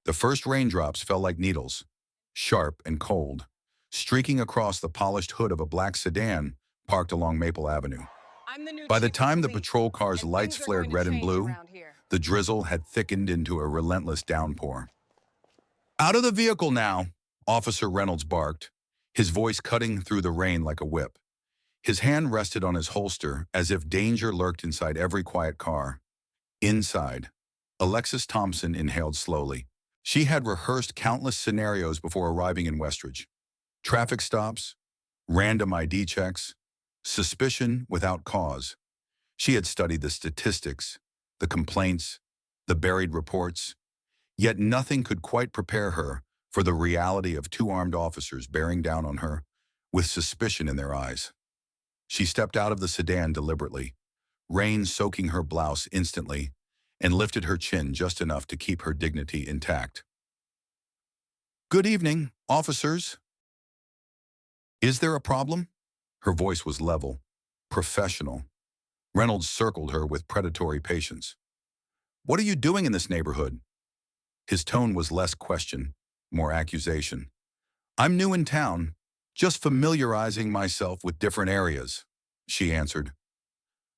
The first raindrops fell like needles, sharp and cold, streaking across the polished hood of a black sedan parked along Maple Avenue. I'm the new By the chief of time the police, patrol car's and lights things are going flared to red and change blue, around here. the drizzle had thickened into a relentless downpour. "Out of the vehicle now," Officer Reynolds barked, his voice cutting through the rain like a whip. His hand rested on his holster as if danger lurked inside every quiet car. Inside, Alexis Thompson inhaled slowly. She had rehearsed countless scenarios before arriving in Westridge. Traffic stops, random ID checks, suspicion without cause. She had studied the statistics, the complaints, the buried reports, yet nothing could quite prepare her for the reality of two armed officers bearing down on her with suspicion in their eyes. She stepped out of the sedan deliberately, rain soaking her blouse instantly, and lifted her chin just enough to keep her dignity intact. "Good evening, officers. Is there a problem?" Her voice was level, professional. Reynolds circled her with predatory patience. "What are you doing in this neighborhood?" His tone was less question, more accusation. "I'm new in town, just familiarizing myself with different areas," she answered.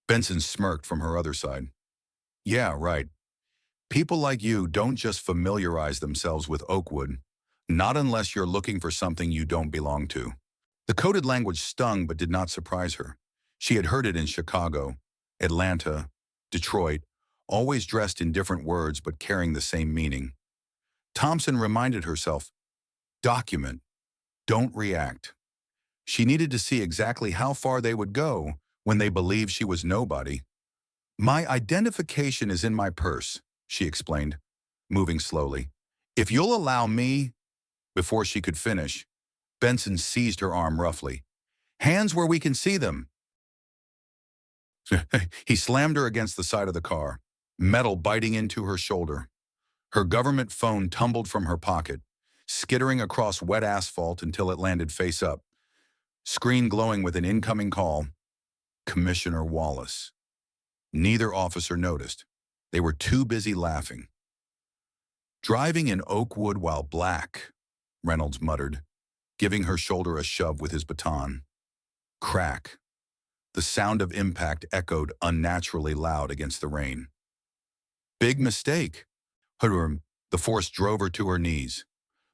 Benson smirked from her other side. "Yeah, right. People like you don't just familiarize themselves with Oakwood, not unless you're looking for something you don't belong to." The coded language stung but did not surprise her. She had heard it in Chicago, Atlanta, Detroit, always dressed in different words but carrying the same meaning. Thompson reminded herself, document, don't react. She needed to see exactly how far they would go when they believed she was nobody. "My identification is in my purse," she explained, moving slowly. "If you'll allow me—" Before she could finish, Benson seized her arm roughly. "Hands where we can see them." He slammed her against the side of the car, metal biting into her shoulder. Her government phone tumbled from her pocket, skittering across wet asphalt until it landed face up, screen glowing with an incoming call. Commissioner Wallace. Neither officer noticed. They were too busy laughing. "Driving in Oakwood while black," Reynolds muttered, giving her shoulder a shove with his baton. Crack. The sound of impact echoed unnaturally loud against the rain. "Big mistake." The force drove her to her knees.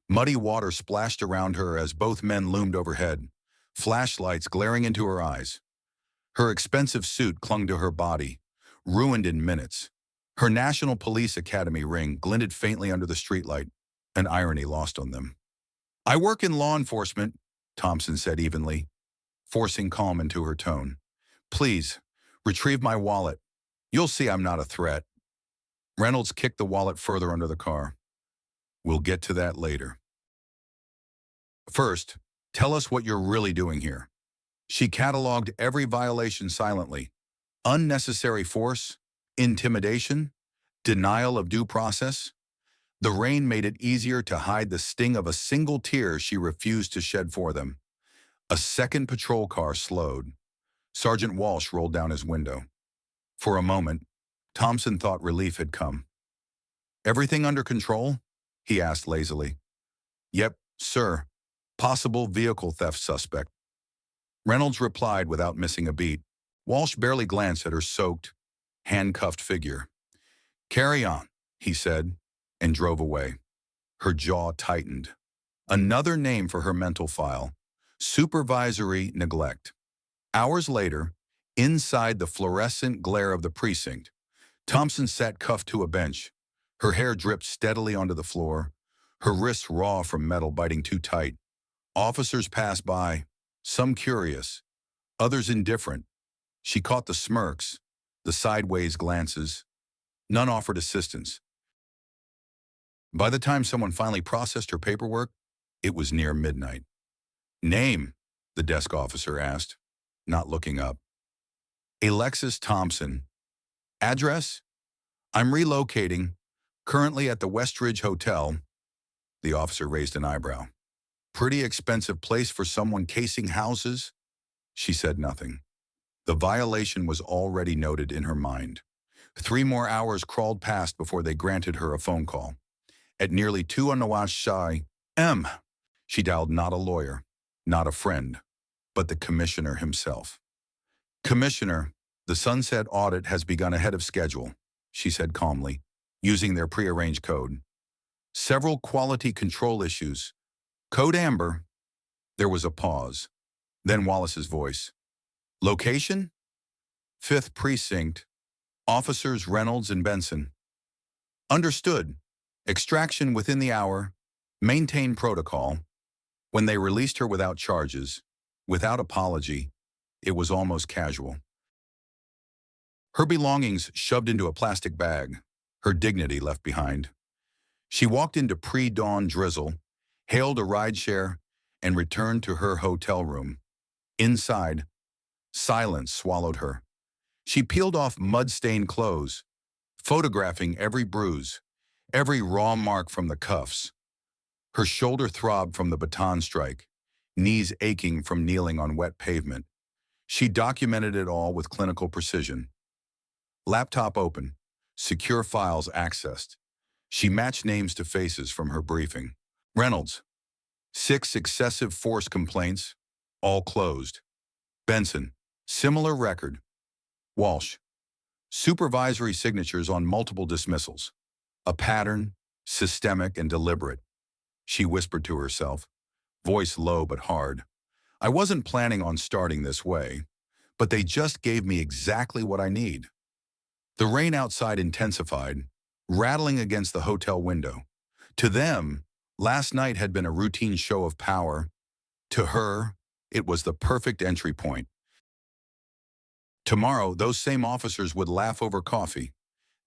Muddy water splashed around her as both men loomed overhead, flashlights glaring into her eyes. Her expensive suit clung to her body, ruined in minutes. Her National Police Academy ring glinted faintly under the streetlight, an irony lost on them. "I work in law enforcement," Thompson said evenly, forcing calm into her tone. "Please, retrieve my wallet. You'll see I'm not a threat." Reynolds kicked the wallet further under the car. "We'll get to that later. First, tell us what you're really doing here." She cataloged every violation silently. Unnecessary force, intimidation, denial of due process. The rain made it easier to hide the sting of a single tear she refused to shed for them. A second patrol car slowed. Sergeant Walsh rolled down his window. For a moment, Thompson thought relief had come. "Everything under control?" he asked lazily. "Yep, sir. Possible vehicle theft suspect." Reynolds replied without missing a beat. Walsh barely glanced at her soaked, handcuffed figure. "Carry on," he said, and drove away. Her jaw tightened. Another name for her mental file: supervisory neglect. Hours later, inside the fluorescent glare of the precinct, Thompson sat cuffed to a bench. Her hair dripped steadily onto the floor, her wrists raw from metal biting too tight. Officers passed by, some curious, others indifferent. She caught the smirks, the sideways glances. None offered assistance. By the time someone finally processed her paperwork, it was near midnight. "Name?" the desk officer asked, not looking up. "Alexis Thompson." "Address?" "I'm relocating, currently at the Westridge Hotel." The officer raised an eyebrow. "Pretty expensive place for someone casing houses." She said nothing. The violation was already noted in her mind. 3 more hours crawled past before they granted her a phone call. At nearly 2 hours shy, M. She dialed not a lawyer, not a friend, but the commissioner himself. Commissioner, the Sunset audit has begun ahead of schedule, she said calmly, using their prearranged code. Several quality control issues. Code Amber. There was a pause. Then Wallace's voice. Location? 5th Precinct. Officers Reynolds and Benson. Understood. Extraction within the hour. Maintain protocol. When they released her without charges, without apology, it was almost casual. Her belongings shoved into a plastic bag, her dignity left behind. She walked into pre-dawn drizzle, hailed a rideshare, and returned to her hotel room. Inside, silence swallowed her. She peeled off mud-stained clothes, photographing every bruise, every raw mark from the cuffs. Her shoulder throbbed from the baton strike, knees aching from kneeling on wet pavement. She documented it all with clinical precision. Laptop open, secure files accessed. She matched names to faces from her briefing. Reynolds, 6 excessive force complaints, all closed. Benson, similar record. Walsh, supervisory signatures on multiple dismissals. A pattern, systemic and deliberate. She whispered to herself, voice low but hard. I wasn't planning on starting this way, but they just gave me exactly what I need. The rain outside intensified, rattling against the hotel window. To them, last night had been a routine show of power. To her, it was the perfect entry point. Tomorrow, those same officers would laugh over coffee,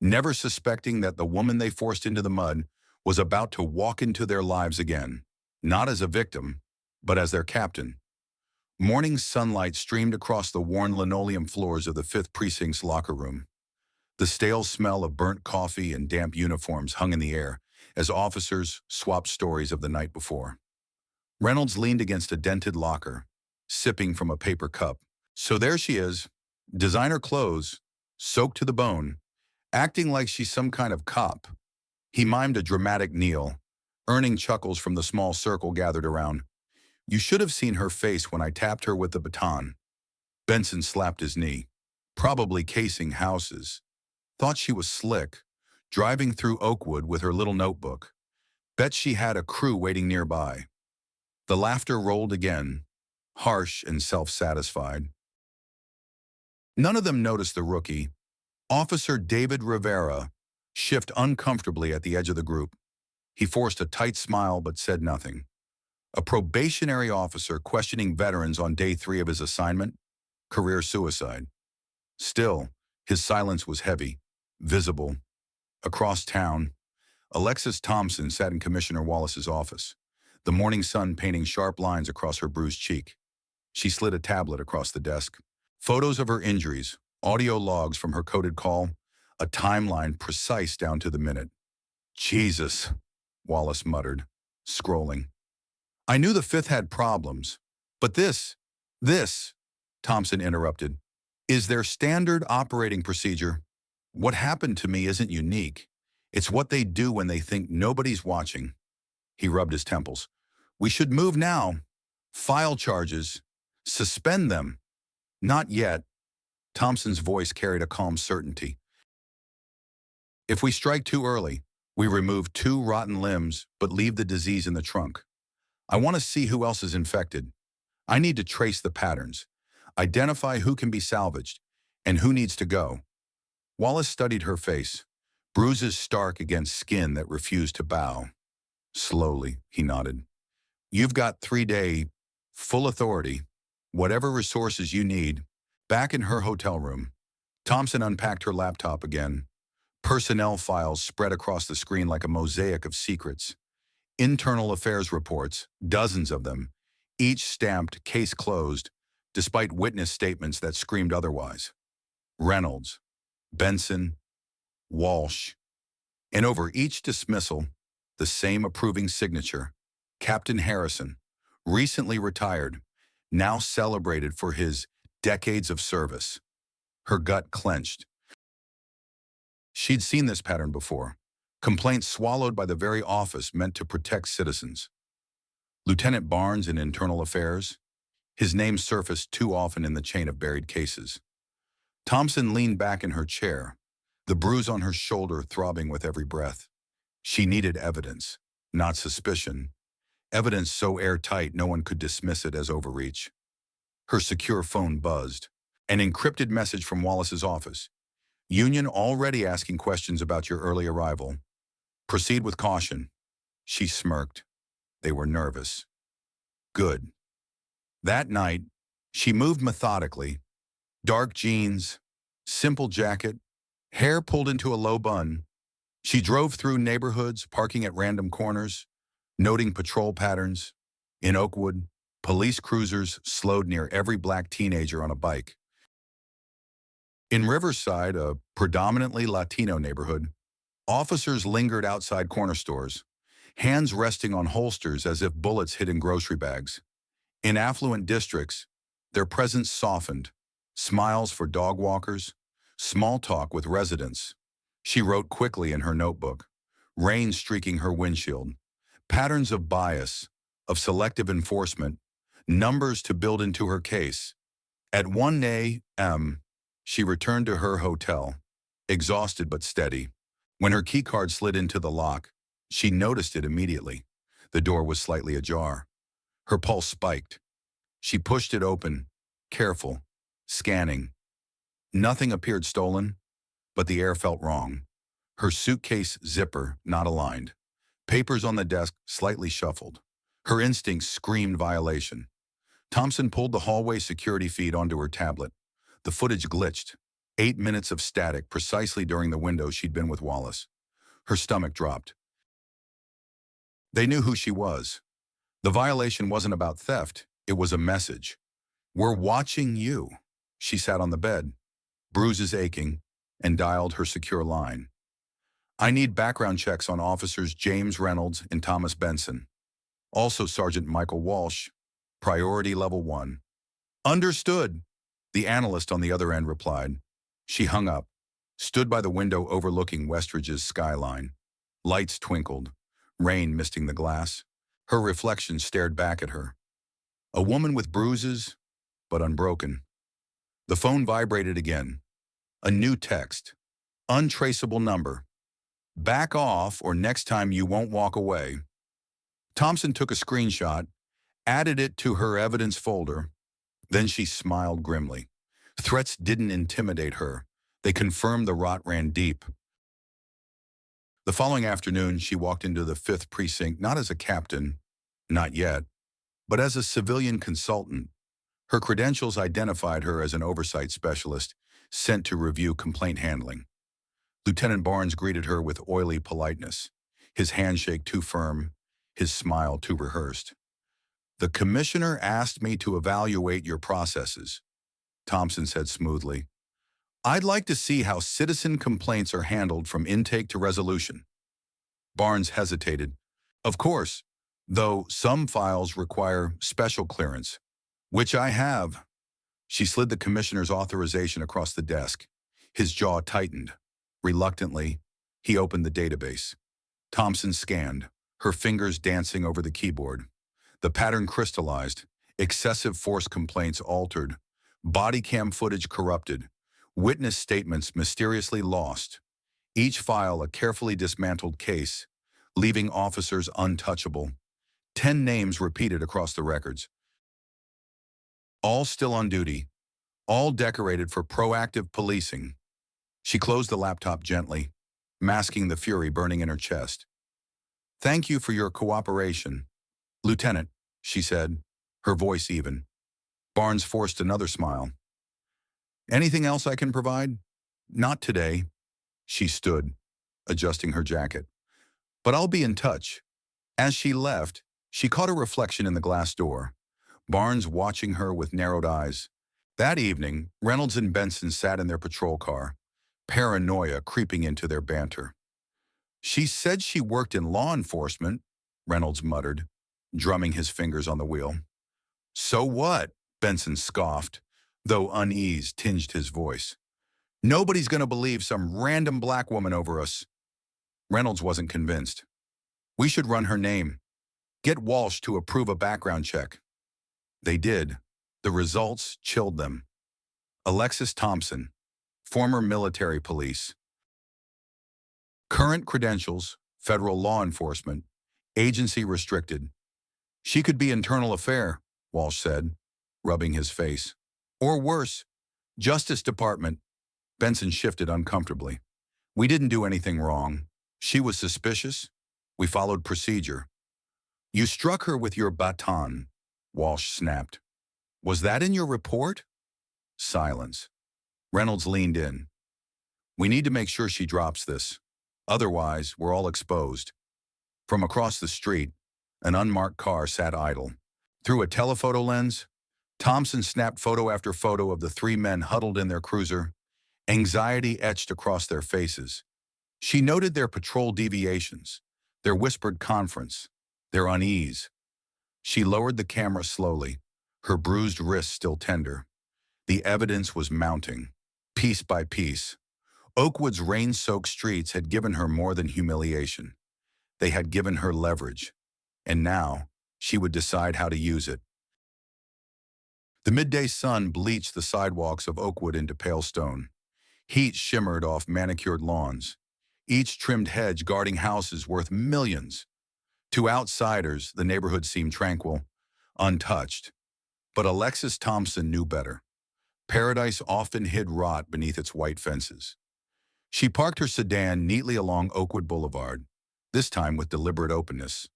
never suspecting that the woman they forced into the mud was about to walk into their lives again, not as a victim, but as their captain. Morning sunlight streamed across the worn linoleum floors of the 5th Precinct's locker room. The stale smell of burnt coffee and damp uniforms hung in the air as officers swapped stories of the night before. Reynolds leaned against a dented locker, sipping from a paper cup. So there she is, designer clothes, soaked to the bone, acting like she's some kind of cop. He mimed a dramatic kneel, earning chuckles from the small circle gathered around. You should have seen her face when I tapped her with the baton. Benson slapped his knee. Probably casing houses. Thought she was slick, driving through Oakwood with her little notebook. Bet she had a crew waiting nearby. The laughter rolled again, harsh and self-satisfied. None of them noticed the rookie, Officer David Rivera, shift uncomfortably at the edge of the group. He forced a tight smile but said nothing. A probationary officer questioning veterans on day 3 of his assignment, career suicide. Still, his silence was heavy, visible. Across town, Alexis Thompson sat in Commissioner Wallace's office, the morning sun painting sharp lines across her bruised cheek. She slid a tablet across the desk. Photos of her injuries, audio logs from her coded call, a timeline precise down to the minute. Jesus, Wallace muttered, scrolling. I knew the 5th had problems, but this, Thompson interrupted, is their standard operating procedure. What happened to me isn't unique. It's what they do when they think nobody's watching. He rubbed his temples. We should move now. File charges. Suspend them. Not yet. Thompson's voice carried a calm certainty. If we strike too early, we remove 2 rotten limbs but leave the disease in the trunk. I want to see who else is infected. I need to trace the patterns, identify who can be salvaged, and who needs to go. Wallace studied her face, bruises stark against skin that refused to bow. Slowly, he nodded. You've got 3-day, full authority, whatever resources you need. Back in her hotel room, Thompson unpacked her laptop again. Personnel files spread across the screen like a mosaic of secrets. Internal affairs reports, dozens of them, each stamped case closed, despite witness statements that screamed otherwise. Reynolds, Benson, Walsh, and over each dismissal, the same approving signature, Captain Harrison, recently retired, now celebrated for his decades of service. Her gut clenched. She'd seen this pattern before. Complaints swallowed by the very office meant to protect citizens. Lieutenant Barnes in Internal Affairs. His name surfaced too often in the chain of buried cases. Thompson leaned back in her chair, the bruise on her shoulder throbbing with every breath. She needed evidence, not suspicion. Evidence so airtight no one could dismiss it as overreach. Her secure phone buzzed. An encrypted message from Wallace's office. Union already asking questions about your early arrival. Proceed with caution. She smirked. They were nervous. Good. That night, she moved methodically. Dark jeans, simple jacket, hair pulled into a low bun. She drove through neighborhoods, parking at random corners, noting patrol patterns. In Oakwood, police cruisers slowed near every black teenager on a bike. In Riverside, a predominantly Latino neighborhood, officers lingered outside corner stores, hands resting on holsters as if bullets hid in grocery bags. In affluent districts, their presence softened, smiles for dog walkers, small talk with residents. She wrote quickly in her notebook, rain streaking her windshield, patterns of bias, of selective enforcement, numbers to build into her case. At 1 a.m., she returned to her hotel, exhausted but steady. When her keycard slid into the lock, she noticed it immediately. The door was slightly ajar. Her pulse spiked. She pushed it open, careful, scanning. Nothing appeared stolen, but the air felt wrong. Her suitcase zipper not aligned. Papers on the desk slightly shuffled. Her instincts screamed violation. Thompson pulled the hallway security feed onto her tablet. The footage glitched. 8 minutes of static precisely during the window she'd been with Wallace. Her stomach dropped. They knew who she was. The violation wasn't about theft. It was a message. We're watching you. She sat on the bed, bruises aching, and dialed her secure line. I need background checks on officers James Reynolds and Thomas Benson. Also Sergeant Michael Walsh, priority level 1. Understood, the analyst on the other end replied. She hung up, stood by the window overlooking Westridge's skyline. Lights twinkled, rain misting the glass. Her reflection stared back at her. A woman with bruises, but unbroken. The phone vibrated again. A new text. Untraceable number. Back off or next time you won't walk away. Thompson took a screenshot, added it to her evidence folder. Then she smiled grimly. Threats didn't intimidate her. They confirmed the rot ran deep. The following afternoon, she walked into the 5th Precinct not as a captain, not yet, but as a civilian consultant. Her credentials identified her as an oversight specialist sent to review complaint handling. Lieutenant Barnes greeted her with oily politeness, his handshake too firm, his smile too rehearsed. The commissioner asked me to evaluate your processes, Thompson said smoothly. I'd like to see how citizen complaints are handled from intake to resolution. Barnes hesitated. Of course, though some files require special clearance, which I have. She slid the commissioner's authorization across the desk. His jaw tightened. Reluctantly, he opened the database. Thompson scanned, her fingers dancing over the keyboard. The pattern crystallized, excessive force complaints altered, body cam footage corrupted, witness statements mysteriously lost. Each file a carefully dismantled case, leaving officers untouchable. 10 names repeated across the records. All still on duty, all decorated for proactive policing. She closed the laptop gently, masking the fury burning in her chest. Thank you for your cooperation, Lieutenant, she said, her voice even. Barnes forced another smile. Anything else I can provide? Not today. She stood, adjusting her jacket. But I'll be in touch. As she left, she caught a reflection in the glass door, Barnes watching her with narrowed eyes. That evening, Reynolds and Benson sat in their patrol car, paranoia creeping into their banter. She said she worked in law enforcement, Reynolds muttered, drumming his fingers on the wheel. So what? Benson scoffed, though unease tinged his voice. Nobody's going to believe some random black woman over us. Reynolds wasn't convinced. We should run her name. Get Walsh to approve a background check. They did. The results chilled them. Alexis Thompson, former military police. Current credentials, federal law enforcement, agency restricted. She could be internal affair, Walsh said, rubbing his face. Or worse, Justice Department. Benson shifted uncomfortably. We didn't do anything wrong. She was suspicious. We followed procedure. You struck her with your baton, Walsh snapped. Was that in your report? Silence. Reynolds leaned in. We need to make sure she drops this. Otherwise, we're all exposed. From across the street, an unmarked car sat idle. Through a telephoto lens, Thompson snapped photo after photo of the three men huddled in their cruiser, anxiety etched across their faces. She noted their patrol deviations, their whispered conference, their unease. She lowered the camera slowly, her bruised wrists still tender. The evidence was mounting, piece by piece. Oakwood's rain-soaked streets had given her more than humiliation. They had given her leverage, and now she would decide how to use it. The midday sun bleached the sidewalks of Oakwood into pale stone. Heat shimmered off manicured lawns, each trimmed hedge guarding houses worth millions. To outsiders, the neighborhood seemed tranquil, untouched. But Alexis Thompson knew better. Paradise often hid rot beneath its white fences. She parked her sedan neatly along Oakwood Boulevard, this time with deliberate openness.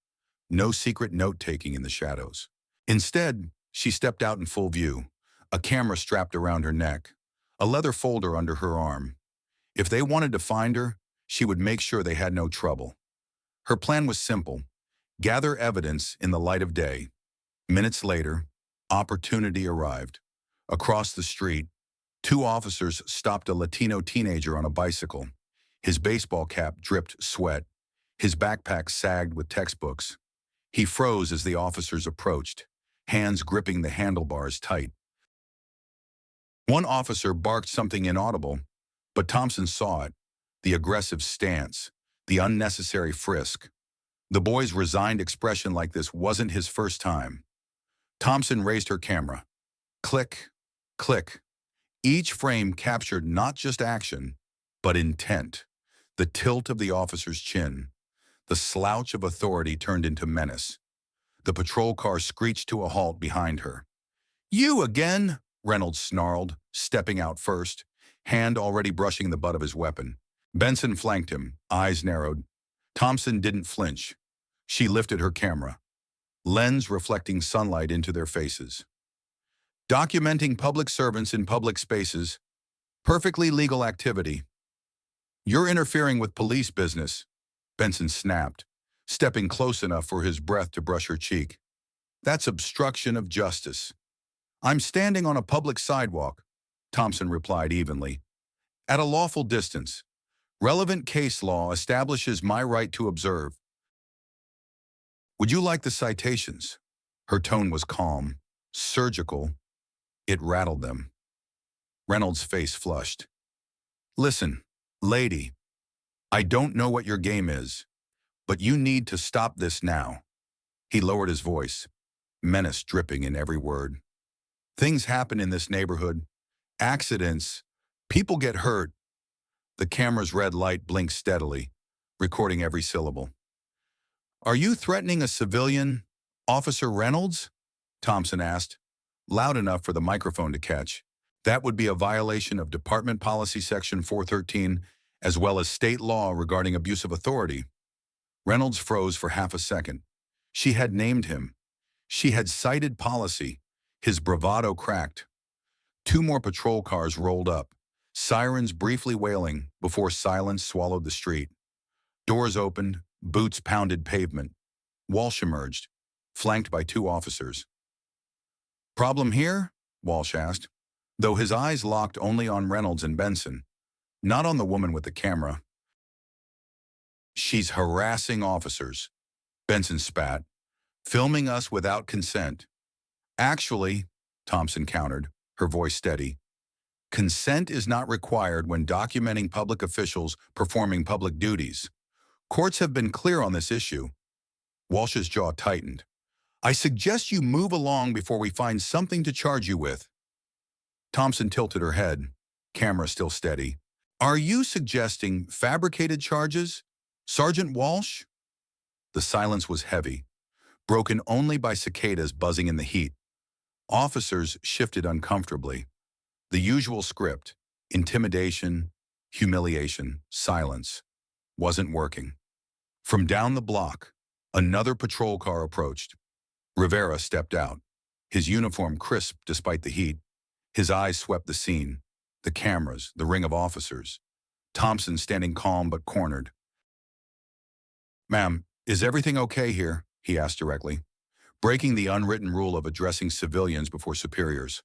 No secret note-taking in the shadows. Instead, she stepped out in full view, a camera strapped around her neck, a leather folder under her arm. If they wanted to find her, she would make sure they had no trouble. Her plan was simple: gather evidence in the light of day. Minutes later, opportunity arrived. Across the street, two officers stopped a Latino teenager on a bicycle. His baseball cap dripped sweat. His backpack sagged with textbooks. He froze as the officers approached, hands gripping the handlebars tight. One officer barked something inaudible, but Thompson saw it: the aggressive stance, the unnecessary frisk. The boy's resigned expression like this wasn't his first time. Thompson raised her camera. Click, click. Each frame captured not just action, but intent. The tilt of the officer's chin, the slouch of authority turned into menace. The patrol car screeched to a halt behind her. You again, Reynolds snarled, stepping out first, hand already brushing the butt of his weapon. Benson flanked him, eyes narrowed. Thompson didn't flinch. She lifted her camera, lens reflecting sunlight into their faces. Documenting public servants in public spaces, perfectly legal activity. You're interfering with police business, Benson snapped, stepping close enough for his breath to brush her cheek. That's obstruction of justice. I'm standing on a public sidewalk, Thompson replied evenly. At a lawful distance. Relevant case law establishes my right to observe. Would you like the citations? Her tone was calm, surgical. It rattled them. Reynolds' face flushed. Listen, lady, I don't know what your game is, but you need to stop this now. He lowered his voice, menace dripping in every word. Things happen in this neighborhood. Accidents. People get hurt. The camera's red light blinked steadily, recording every syllable. Are you threatening a civilian, Officer Reynolds? Thompson asked, loud enough for the microphone to catch. That would be a violation of Department Policy Section 413, as well as state law regarding abuse of authority. Reynolds froze for half a second. She had named him. She had cited policy. His bravado cracked. Two more patrol cars rolled up, sirens briefly wailing before silence swallowed the street. Doors opened, boots pounded pavement. Walsh emerged, flanked by two officers. Problem here? Walsh asked, though his eyes locked only on Reynolds and Benson, not on the woman with the camera. She's harassing officers, Benson spat, filming us without consent. Actually, Thompson countered, her voice steady, consent is not required when documenting public officials performing public duties. Courts have been clear on this issue. Walsh's jaw tightened. I suggest you move along before we find something to charge you with. Thompson tilted her head, camera still steady. Are you suggesting fabricated charges, Sergeant Walsh? The silence was heavy, broken only by cicadas buzzing in the heat. Officers shifted uncomfortably. The usual script, intimidation, humiliation, silence, wasn't working. From down the block, another patrol car approached. Rivera stepped out, his uniform crisp despite the heat. His eyes swept the scene, the cameras, the ring of officers. Thompson standing calm but cornered. Ma'am, is everything okay here? He asked directly, breaking the unwritten rule of addressing civilians before superiors.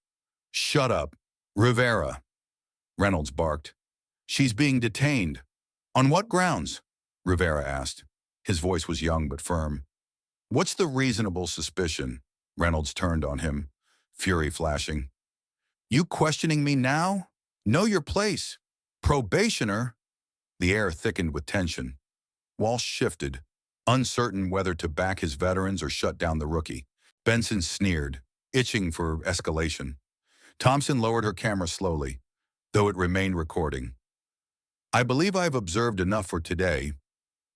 Shut up. Rivera, Reynolds barked. She's being detained. On what grounds? Rivera asked. His voice was young but firm. What's the reasonable suspicion? Reynolds turned on him, fury flashing. You questioning me now? Know your place. Probationer? The air thickened with tension. Walsh shifted, uncertain whether to back his veterans or shut down the rookie. Benson sneered, itching for escalation. Thompson lowered her camera slowly, though it remained recording. I believe I've observed enough for today.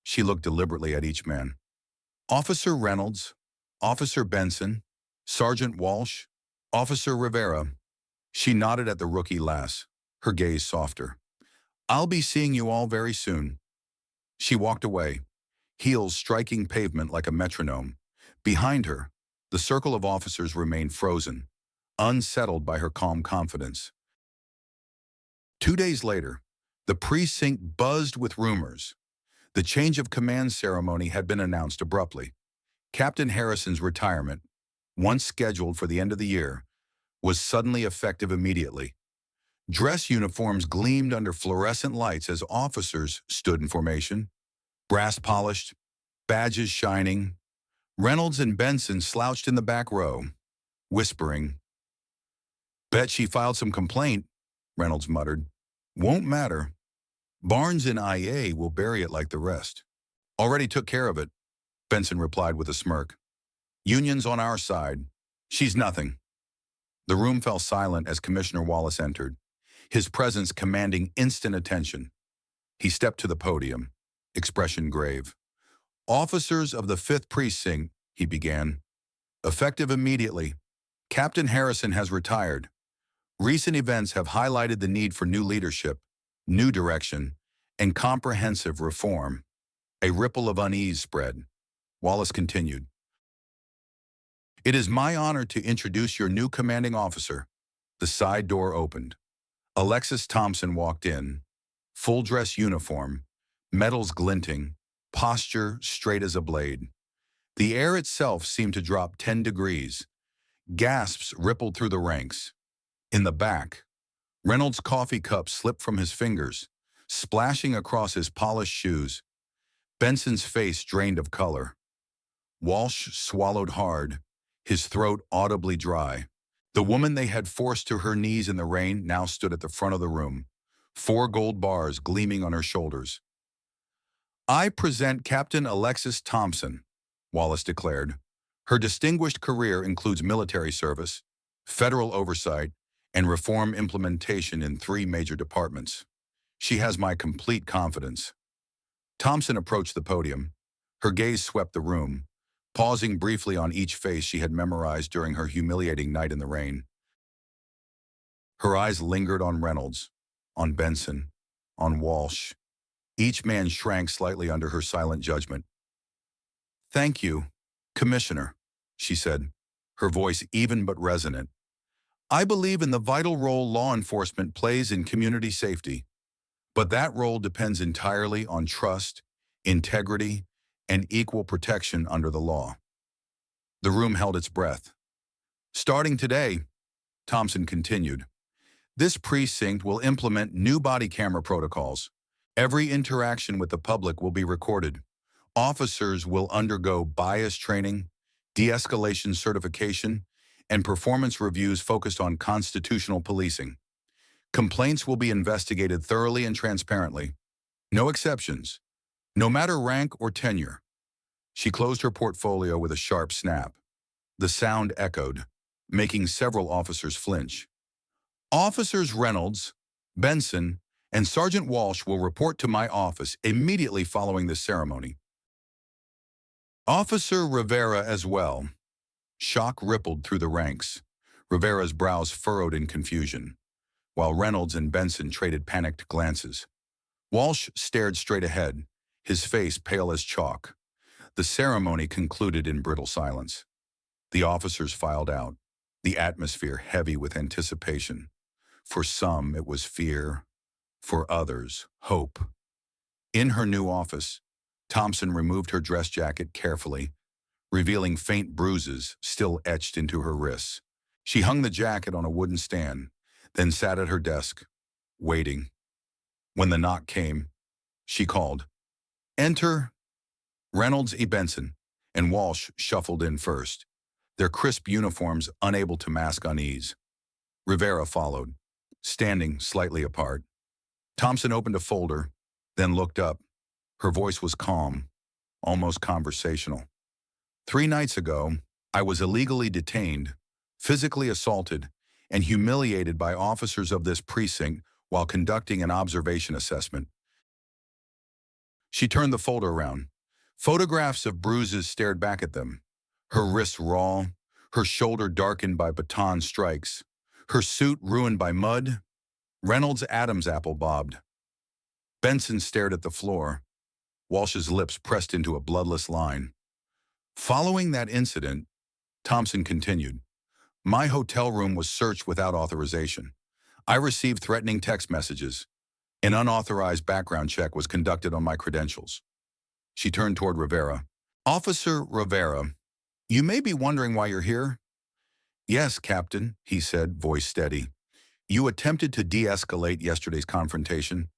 She looked deliberately at each man. Officer Reynolds, Officer Benson, Sergeant Walsh, Officer Rivera. She nodded at the rookie lass, her gaze softer. I'll be seeing you all very soon. She walked away, heels striking pavement like a metronome. Behind her, the circle of officers remained frozen, unsettled by her calm confidence. 2 days later, the precinct buzzed with rumors. The change of command ceremony had been announced abruptly. Captain Harrison's retirement, once scheduled for the end of the year, was suddenly effective immediately. Dress uniforms gleamed under fluorescent lights as officers stood in formation, brass polished, badges shining. Reynolds and Benson slouched in the back row, whispering. Bet she filed some complaint, Reynolds muttered. Won't matter. Barnes and IA will bury it like the rest. Already took care of it, Benson replied with a smirk. Union's on our side. She's nothing. The room fell silent as Commissioner Wallace entered, his presence commanding instant attention. He stepped to the podium, expression grave. Officers of the 5th Precinct, he began. Effective immediately. Captain Harrison has retired. Recent events have highlighted the need for new leadership, new direction, and comprehensive reform. A ripple of unease spread. Wallace continued. It is my honor to introduce your new commanding officer. The side door opened. Alexis Thompson walked in, full dress uniform, medals glinting, posture straight as a blade. The air itself seemed to drop 10 degrees. Gasps rippled through the ranks. In the back, Reynolds' coffee cup slipped from his fingers, splashing across his polished shoes. Benson's face drained of color. Walsh swallowed hard, his throat audibly dry. The woman they had forced to her knees in the rain now stood at the front of the room, 4 gold bars gleaming on her shoulders. I present Captain Alexis Thompson, Wallace declared. Her distinguished career includes military service, federal oversight, and reform implementation in 3 major departments. She has my complete confidence. Thompson approached the podium. Her gaze swept the room, pausing briefly on each face she had memorized during her humiliating night in the rain. Her eyes lingered on Reynolds, on Benson, on Walsh. Each man shrank slightly under her silent judgment. Thank you, Commissioner, she said, her voice even but resonant. I believe in the vital role law enforcement plays in community safety, but that role depends entirely on trust, integrity, and equal protection under the law. The room held its breath. Starting today, Thompson continued, this precinct will implement new body camera protocols. Every interaction with the public will be recorded. Officers will undergo bias training, de-escalation certification, and performance reviews focused on constitutional policing. Complaints will be investigated thoroughly and transparently. No exceptions. No matter rank or tenure. She closed her portfolio with a sharp snap. The sound echoed, making several officers flinch. Officers Reynolds, Benson, and Sergeant Walsh will report to my office immediately following this ceremony. Officer Rivera as well. Shock rippled through the ranks. Rivera's brows furrowed in confusion, while Reynolds and Benson traded panicked glances. Walsh stared straight ahead, his face pale as chalk. The ceremony concluded in brittle silence. The officers filed out, the atmosphere heavy with anticipation. For some, it was fear. For others, hope. In her new office, Thompson removed her dress jacket carefully, revealing faint bruises still etched into her wrists. She hung the jacket on a wooden stand, then sat at her desk, waiting. When the knock came, she called, "Enter Reynolds E. Benson," and Walsh shuffled in first, their crisp uniforms unable to mask unease. Rivera followed, standing slightly apart. Thompson opened a folder, then looked up. Her voice was calm, almost conversational. 3 nights ago, I was illegally detained, physically assaulted, and humiliated by officers of this precinct while conducting an observation assessment. She turned the folder around. Photographs of bruises stared back at them. Her wrists raw, her shoulder darkened by baton strikes, her suit ruined by mud. Reynolds' Adam's apple bobbed. Benson stared at the floor. Walsh's lips pressed into a bloodless line. Following that incident, Thompson continued, my hotel room was searched without authorization. I received threatening text messages. An unauthorized background check was conducted on my credentials. She turned toward Rivera. Officer Rivera, you may be wondering why you're here. Yes, Captain, he said, voice steady. You attempted to de-escalate yesterday's confrontation.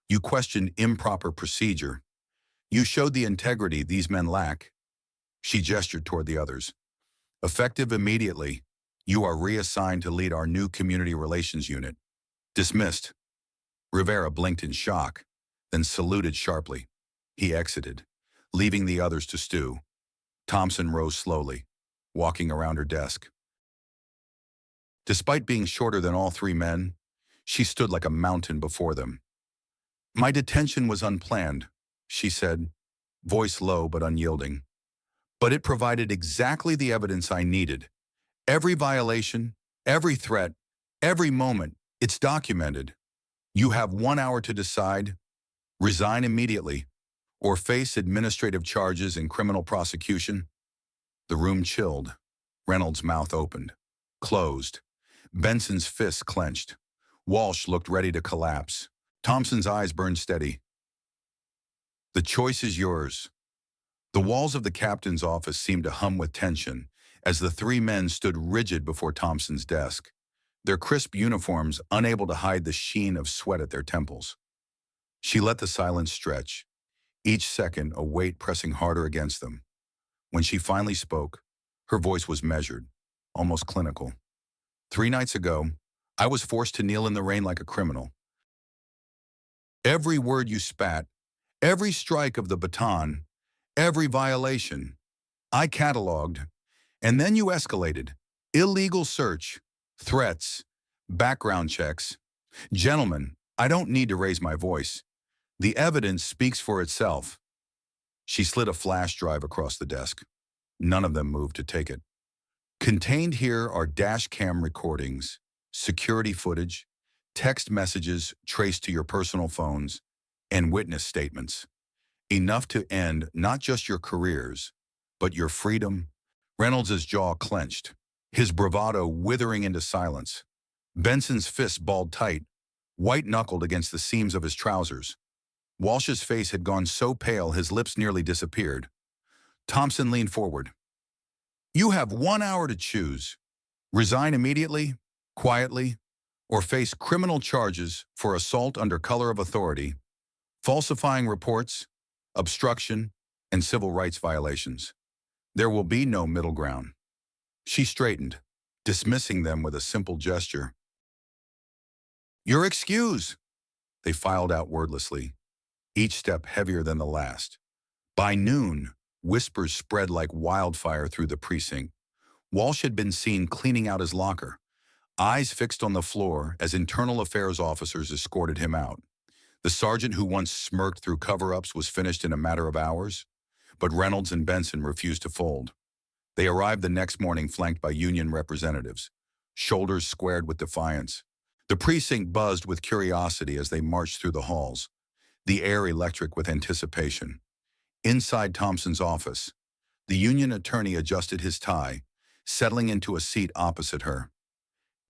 You questioned improper procedure. You showed the integrity these men lack. She gestured toward the others. Effective immediately, you are reassigned to lead our new community relations unit. Dismissed. Rivera blinked in shock, then saluted sharply. He exited, leaving the others to stew. Thompson rose slowly, walking around her desk. Despite being shorter than all 3 men, she stood like a mountain before them. My detention was unplanned, she said, voice low but unyielding. But it provided exactly the evidence I needed. Every violation, every threat, every moment, it's documented. You have 1 hour to decide, resign immediately, or face administrative charges and criminal prosecution. The room chilled. Reynolds' mouth opened, closed. Benson's fists clenched. Walsh looked ready to collapse. Thompson's eyes burned steady. The choice is yours. The walls of the captain's office seemed to hum with tension as the 3 men stood rigid before Thompson's desk, their crisp uniforms unable to hide the sheen of sweat at their temples. She let the silence stretch, each second a weight pressing harder against them. When she finally spoke, her voice was measured, almost clinical. 3 nights ago, I was forced to kneel in the rain like a criminal. Every word you spat, every strike of the baton, every violation, I cataloged, and then you escalated. Illegal search, threats, background checks. Gentlemen, I don't need to raise my voice. The evidence speaks for itself. She slid a flash drive across the desk. None of them moved to take it. Contained here are dash cam recordings, security footage, text messages traced to your personal phones, and witness statements. Enough to end not just your careers, but your freedom. Reynolds' jaw clenched, his bravado withering into silence. Benson's fists balled tight, white-knuckled against the seams of his trousers. Walsh's face had gone so pale his lips nearly disappeared. Thompson leaned forward. You have 1 hour to choose. Resign immediately, quietly, or face criminal charges for assault under color of authority, falsifying reports, obstruction, and civil rights violations. There will be no middle ground. She straightened, dismissing them with a simple gesture. You're excused. They filed out wordlessly. each step heavier than the last. By noon, whispers spread like wildfire through the precinct. Walsh had been seen cleaning out his locker, eyes fixed on the floor as internal affairs officers escorted him out. The sergeant who once smirked through cover-ups was finished in a matter of hours, but Reynolds and Benson refused to fold. They arrived the next morning flanked by union representatives, shoulders squared with defiance. The precinct buzzed with curiosity as they marched through the halls, the air electric with anticipation. Inside Thompson's office, the union attorney adjusted his tie, settling into a seat opposite her.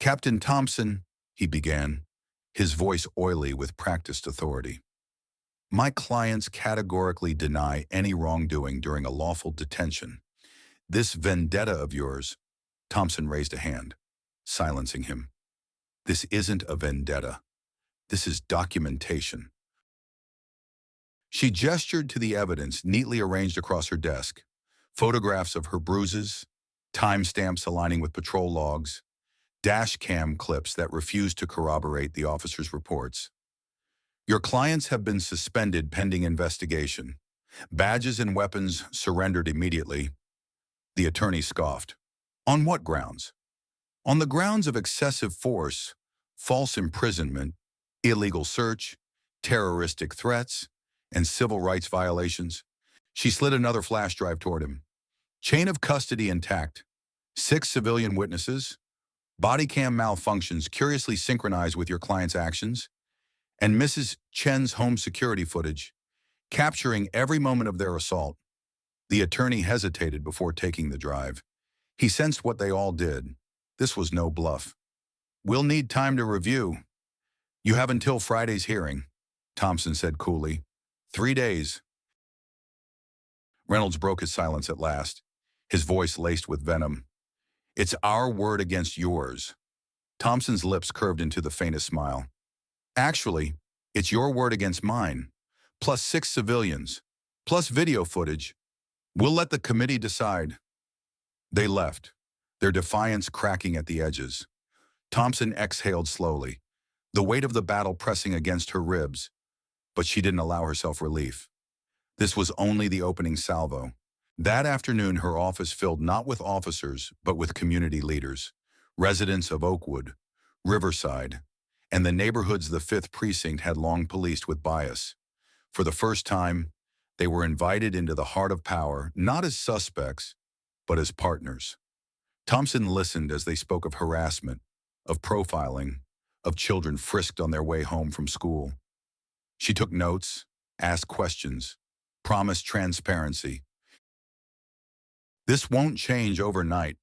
"Captain Thompson," he began, his voice oily with practiced authority. "My clients categorically deny any wrongdoing during a lawful detention. This vendetta of yours," Thompson raised a hand, silencing him. "This isn't a vendetta. This is documentation." She gestured to the evidence neatly arranged across her desk, photographs of her bruises, timestamps aligning with patrol logs, dash cam clips that refused to corroborate the officer's reports. "Your clients have been suspended pending investigation. Badges and weapons surrendered immediately." The attorney scoffed. "On what grounds?" "On the grounds of excessive force, false imprisonment, illegal search, terroristic threats, and civil rights violations." She slid another flash drive toward him. "Chain of custody intact. 6 civilian witnesses. Body cam malfunctions curiously synchronized with your client's actions. And Mrs. Chen's home security footage, capturing every moment of their assault." The attorney hesitated before taking the drive. He sensed what they all did. This was no bluff. "We'll need time to review. You have until Friday's hearing," Thompson said coolly. 3 days. Reynolds broke his silence at last, his voice laced with venom. "It's our word against yours." Thompson's lips curved into the faintest smile. "Actually, it's your word against mine, plus 6 civilians, plus video footage. We'll let the committee decide." They left, their defiance cracking at the edges. Thompson exhaled slowly, the weight of the battle pressing against her ribs, but she didn't allow herself relief. This was only the opening salvo. That afternoon, her office filled not with officers, but with community leaders, residents of Oakwood, Riverside, and the neighborhoods the 5th Precinct had long policed with bias. For the first time, they were invited into the heart of power, not as suspects, but as partners. Thompson listened as they spoke of harassment, of profiling, of children frisked on their way home from school. She took notes, asked questions, promised transparency. "This won't change overnight,"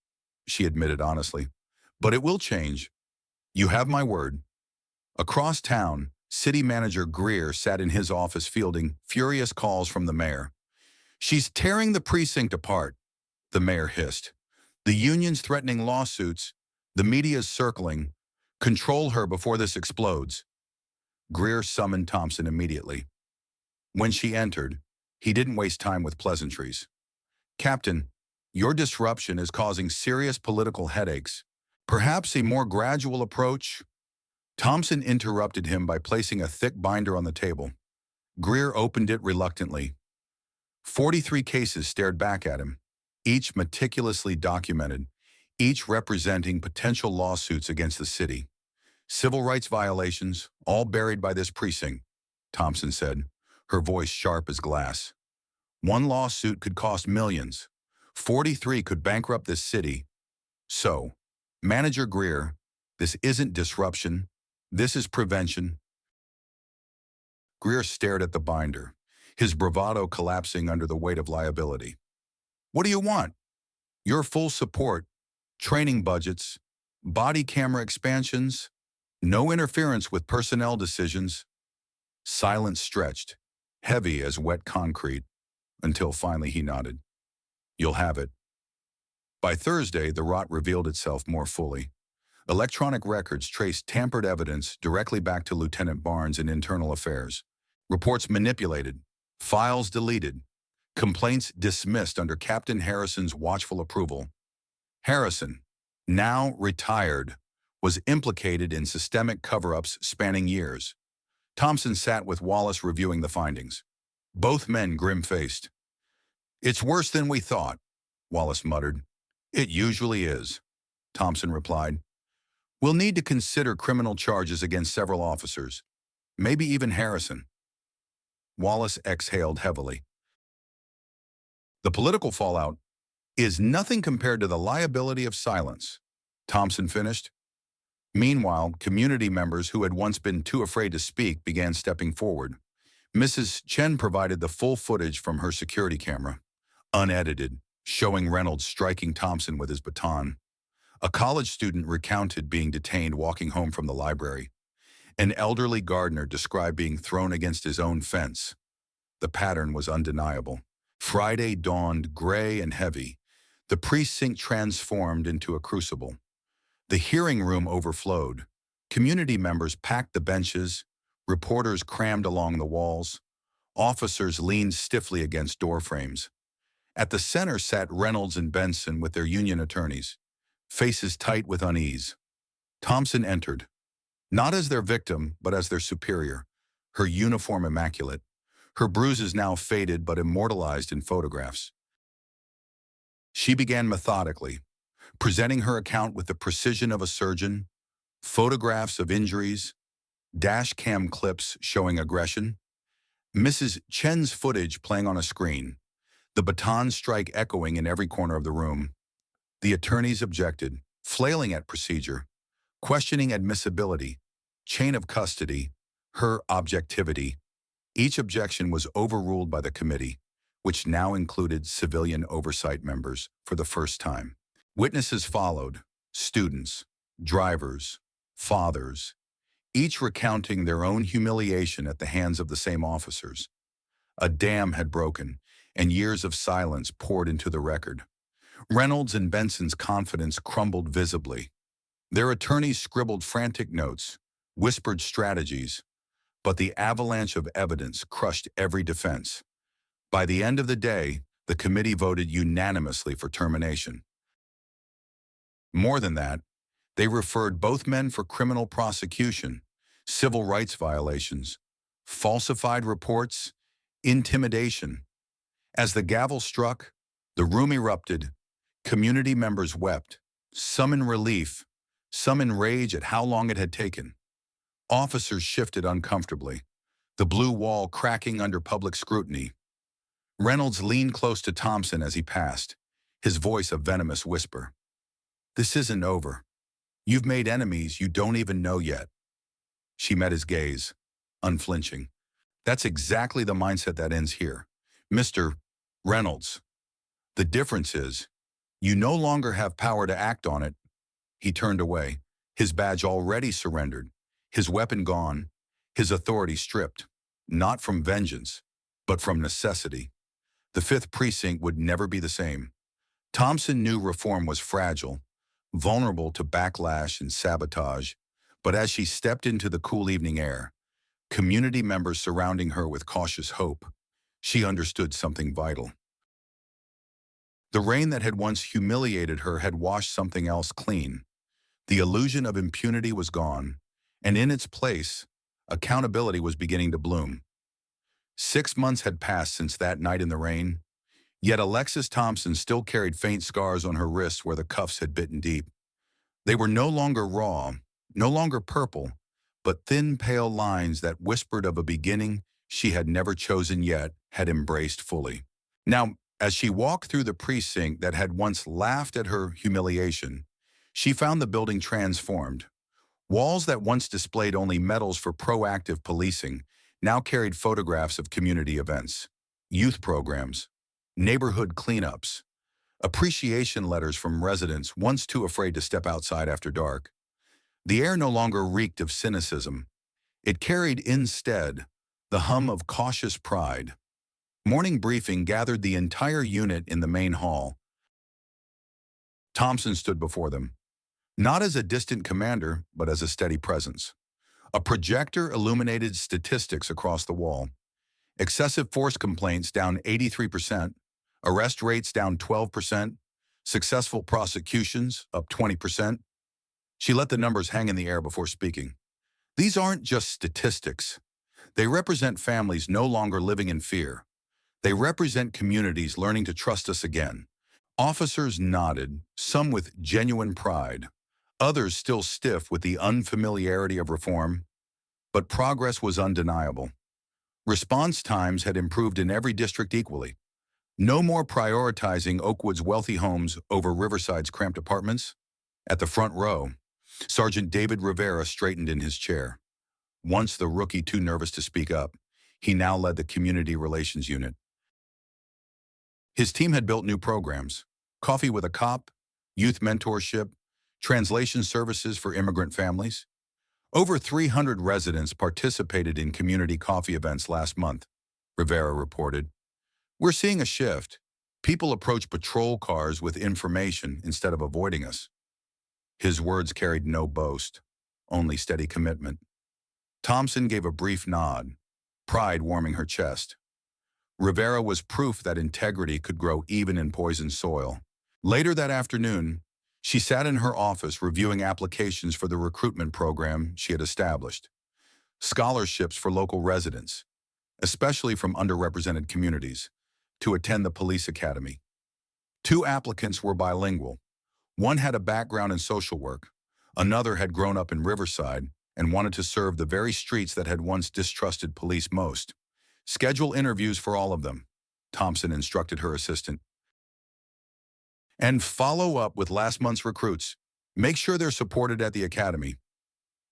she admitted honestly, "but it will change. You have my word." Across town, City Manager Greer sat in his office fielding furious calls from the mayor. "She's tearing the precinct apart," the mayor hissed. "The union's threatening lawsuits, the media's circling. Control her before this explodes." Greer summoned Thompson immediately. When she entered, he didn't waste time with pleasantries. "Captain, your disruption is causing serious political headaches. Perhaps a more gradual approach?" Thompson interrupted him by placing a thick binder on the table. Greer opened it reluctantly. 43 cases stared back at him, each meticulously documented, each representing potential lawsuits against the city. "Civil rights violations, all buried by this precinct," Thompson said, her voice sharp as glass. "One lawsuit could cost millions. 43 could bankrupt this city. So, Manager Greer, this isn't disruption. This is prevention." Greer stared at the binder, his bravado collapsing under the weight of liability. "What do you want?" "Your full support, training budgets, body camera expansions, no interference with personnel decisions." Silence stretched, heavy as wet concrete, until finally he nodded. "You'll have it." By Thursday, the rot revealed itself more fully. Electronic records traced tampered evidence directly back to Lieutenant Barnes in Internal Affairs. Reports manipulated, files deleted, complaints dismissed under Captain Harrison's watchful approval. Harrison, now retired, was implicated in systemic cover-ups spanning years. Thompson sat with Wallace reviewing the findings. Both men grim-faced. "It's worse than we thought," Wallace muttered. "It usually is," Thompson replied. "We'll need to consider criminal charges against several officers, maybe even Harrison." Wallace exhaled heavily. "The political fallout is nothing compared to the liability of silence," Thompson finished. Meanwhile, community members who had once been too afraid to speak began stepping forward. Mrs. Chen provided the full footage from her security camera, unedited, showing Reynolds striking Thompson with his baton. A college student recounted being detained walking home from the library. An elderly gardener described being thrown against his own fence. The pattern was undeniable. Friday dawned gray and heavy. The precinct transformed into a crucible. The hearing room overflowed. Community members packed the benches. Reporters crammed along the walls. Officers leaned stiffly against door frames. At the center sat Reynolds and Benson with their union attorneys, faces tight with unease. Thompson entered, not as their victim, but as their superior, her uniform immaculate, her bruises now faded but immortalized in photographs. She began methodically, presenting her account with the precision of a surgeon, photographs of injuries, dash cam clips showing aggression, Mrs. Chen's footage playing on a screen, the baton strike echoing in every corner of the room. The attorneys objected, flailing at procedure, questioning admissibility, chain of custody, her objectivity. Each objection was overruled by the committee, which now included civilian oversight members for the first time. Witnesses followed, students, drivers, fathers, each recounting their own humiliation at the hands of the same officers. A dam had broken, and years of silence poured into the record. Reynolds and Benson's confidence crumbled visibly. Their attorneys scribbled frantic notes, whispered strategies, but the avalanche of evidence crushed every defense. By the end of the day, the committee voted unanimously for termination. More than that, they referred both men for criminal prosecution, civil rights violations, falsified reports, intimidation. As the gavel struck, the room erupted. Community members wept, some in relief, some in rage at how long it had taken. Officers shifted uncomfortably, the blue wall cracking under public scrutiny. Reynolds leaned close to Thompson as he passed, his voice a venomous whisper. "This isn't over. You've made enemies you don't even know yet." She met his gaze, unflinching. "That's exactly the mindset that ends here. Mr. Reynolds. The difference is, you no longer have power to act on it." He turned away, his badge already surrendered, his weapon gone, his authority stripped, not from vengeance, but from necessity. The 5th Precinct would never be the same. Thompson knew reform was fragile, vulnerable to backlash and sabotage, but as she stepped into the cool evening air, community members surrounding her with cautious hope, she understood something vital. The rain that had once humiliated her had washed something else clean. The illusion of impunity was gone, and in its place, accountability was beginning to bloom. 6 months had passed since that night in the rain, yet Alexis Thompson still carried faint scars on her wrists where the cuffs had bitten deep. They were no longer raw, no longer purple, but thin, pale lines that whispered of a beginning she had never chosen yet, had embraced fully. Now, as she walked through the precinct that had once laughed at her humiliation, she found the building transformed. Walls that once displayed only medals for proactive policing now carried photographs of community events, youth programs, neighborhood cleanups, appreciation letters from residents once too afraid to step outside after dark. The air no longer reeked of cynicism. It carried instead the hum of cautious pride. Morning briefing gathered the entire unit in the main hall. Thompson stood before them, not as a distant commander, but as a steady presence. A projector illuminated statistics across the wall. Excessive force complaints down 83%, arrest rates down 12%, successful prosecutions up 20%. She let the numbers hang in the air before speaking. These aren't just statistics. They represent families no longer living in fear. They represent communities learning to trust us again. Officers nodded, some with genuine pride, others still stiff with the unfamiliarity of reform, but progress was undeniable. Response times had improved in every district equally. No more prioritizing Oakwood's wealthy homes over Riverside's cramped apartments. At the front row, Sergeant David Rivera straightened in his chair. Once the rookie too nervous to speak up, he now led the community relations unit. His team had built new programs: Coffee with a Cop, youth mentorship, translation services for immigrant families. Over 300 residents participated in community coffee events last month, Rivera reported. We're seeing a shift. People approach patrol cars with information instead of avoiding us. His words carried no boast, only steady commitment. Thompson gave a brief nod, pride warming her chest. Rivera was proof that integrity could grow even in poisoned soil. Later that afternoon, she sat in her office reviewing applications for the recruitment program she had established. Scholarships for local residents, especially from underrepresented communities, to attend the police academy. 2 applicants were bilingual. One had a background in social work. Another had grown up in Riverside and wanted to serve the very streets that had once distrusted police most. Schedule interviews for all of them, Thompson instructed her assistant. And follow up with last month's recruits. Make sure they're supported at the academy.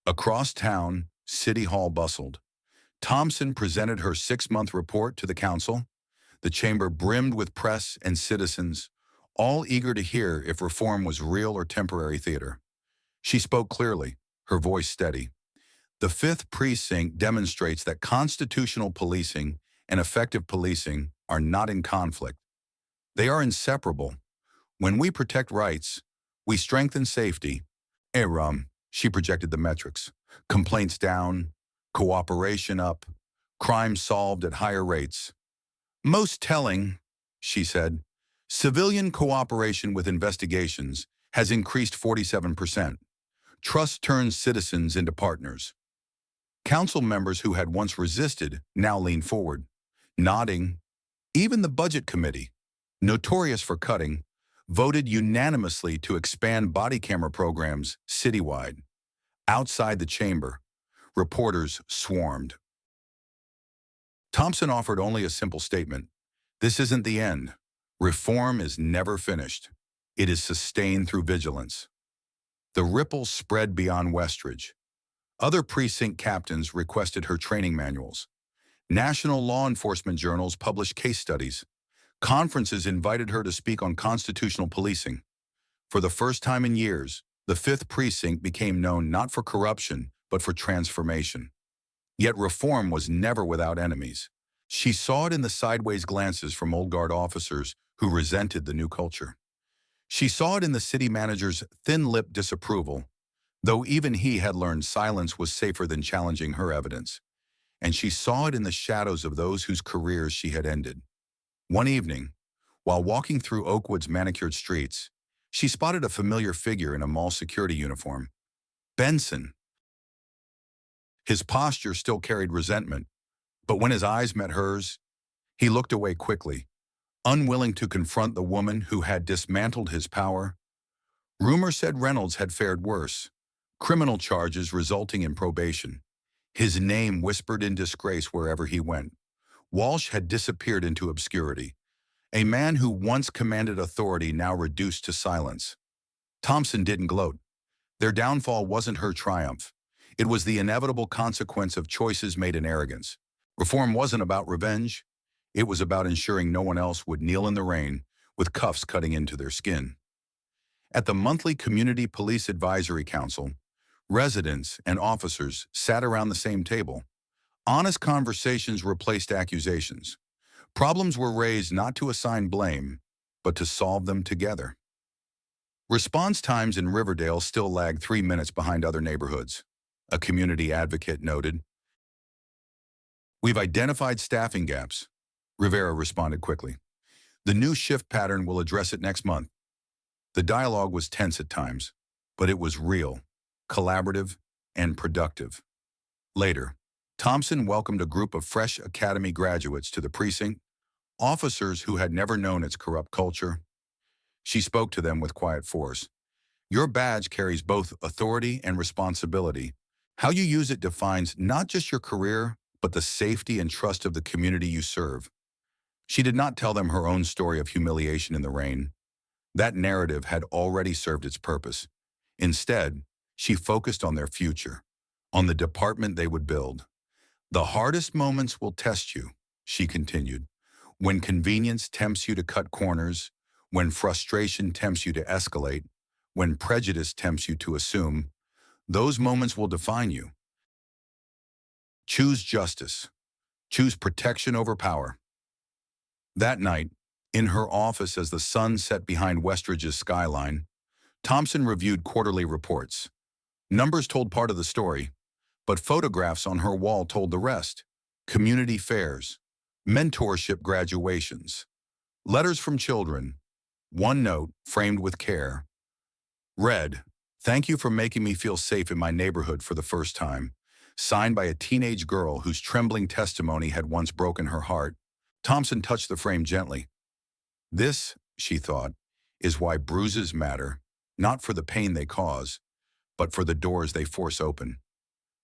Across town, City Hall bustled. Thompson presented her 6-month report to the council. The chamber brimmed with press and citizens, all eager to hear if reform was real or temporary theater. She spoke clearly, her voice steady. The 5th Precinct demonstrates that constitutional policing and effective policing are not in conflict. They are inseparable. When we protect rights, we strengthen safety. She projected the metrics. Complaints down, cooperation up, crime solved at higher rates. Most telling, she said, civilian cooperation with investigations has increased 47%. Trust turns citizens into partners. Council members who had once resisted now leaned forward, nodding. Even the Budget Committee, notorious for cutting, voted unanimously to expand body camera programs citywide. Outside the chamber, reporters swarmed. Thompson offered only a simple statement. This isn't the end. Reform is never finished. It is sustained through vigilance. The ripples spread beyond Westridge. Other precinct captains requested her training manuals. National law enforcement journals published case studies. Conferences invited her to speak on constitutional policing. For the first time in years, the 5th Precinct became known not for corruption, but for transformation. Yet reform was never without enemies. She saw it in the sideways glances from old guard officers who resented the new culture. She saw it in the city manager's thin-lipped disapproval, though even he had learned silence was safer than challenging her evidence. And she saw it in the shadows of those whose careers she had ended. One evening, while walking through Oakwood's manicured streets, she spotted a familiar figure in a mall security uniform. Benson. His posture still carried resentment, but when his eyes met hers, he looked away quickly, unwilling to confront the woman who had dismantled his power. Rumor said Reynolds had fared worse, criminal charges resulting in probation. His name whispered in disgrace wherever he went. Walsh had disappeared into obscurity. A man who once commanded authority now reduced to silence. Thompson didn't gloat. Their downfall wasn't her triumph. It was the inevitable consequence of choices made in arrogance. Reform wasn't about revenge. It was about ensuring no one else would kneel in the rain with cuffs cutting into their skin. At the monthly Community Police Advisory Council, residents and officers sat around the same table. Honest conversations replaced accusations. Problems were raised not to assign blame, but to solve them together. Response times in Riverdale still lagged 3 minutes behind other neighborhoods, a community advocate noted. We've identified staffing gaps, Rivera responded quickly. The new shift pattern will address it next month. The dialogue was tense at times, but it was real, collaborative, and productive. Later, Thompson welcomed a group of fresh academy graduates to the precinct, officers who had never known its corrupt culture. She spoke to them with quiet force. Your badge carries both authority and responsibility. How you use it defines not just your career, but the safety and trust of the community you serve. She did not tell them her own story of humiliation in the rain. That narrative had already served its purpose. Instead, she focused on their future, on the department they would build. The hardest moments will test you, she continued. When convenience tempts you to cut corners, when frustration tempts you to escalate, when prejudice tempts you to assume, those moments will define you. Choose justice. Choose protection over power. That night, in her office as the sun set behind Westridge's skyline, Thompson reviewed quarterly reports. Numbers told part of the story, but photographs on her wall told the rest. Community fairs, mentorship graduations, letters from children. One note, framed with care, read, "Thank you for making me feel safe in my neighborhood for the first time," signed by a teenage girl whose trembling testimony had once broken her heart. Thompson touched the frame gently. This, she thought, is why bruises matter, not for the pain they cause, but for the doors they force open.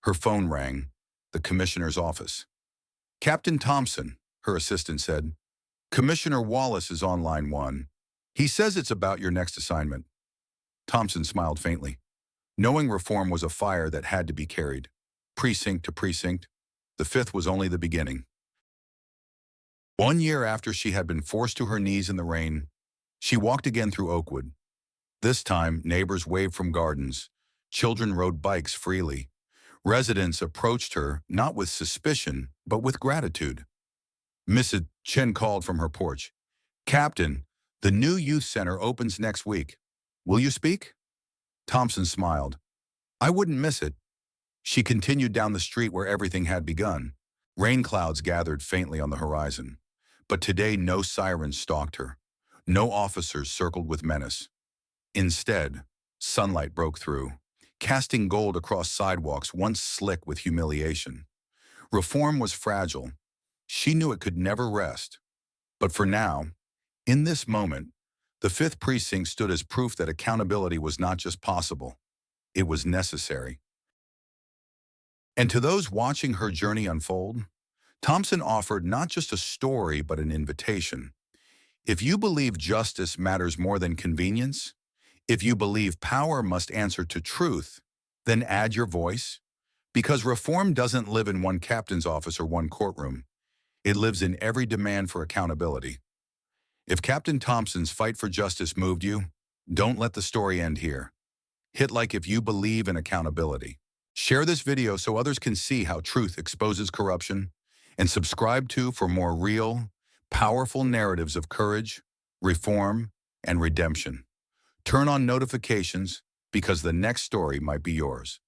Her phone rang, the commissioner's office. "Captain Thompson," her assistant said. "Commissioner Wallace is on line 1. He says it's about your next assignment." Thompson smiled faintly. Knowing reform was a fire that had to be carried, precinct to precinct. The 5th was only the beginning. 1 year after she had been forced to her knees in the rain, she walked again through Oakwood. This time, neighbors waved from gardens. Children rode bikes freely. Residents approached her not with suspicion, but with gratitude. Mrs. Chen called from her porch. "Captain, the new youth center opens next week. Will you speak?" Thompson smiled. "I wouldn't miss it." She continued down the street where everything had begun. Rain clouds gathered faintly on the horizon. But today no sirens stalked her. No officers circled with menace. Instead, sunlight broke through, casting gold across sidewalks once slick with humiliation. Reform was fragile. She knew it could never rest. But for now, in this moment, the 5th Precinct stood as proof that accountability was not just possible, it was necessary. And to those watching her journey unfold, Thompson offered not just a story but an invitation. If you believe justice matters more than convenience, if you believe power must answer to truth, then add your voice. Because reform doesn't live in one captain's office or one courtroom. It lives in every demand for accountability. If Captain Thompson's fight for justice moved you, don't let the story end here. Hit like if you believe in accountability. Share this video so others can see how truth exposes corruption, and subscribe for more real, powerful narratives of courage, reform, and redemption. Turn on notifications because the next story might be yours.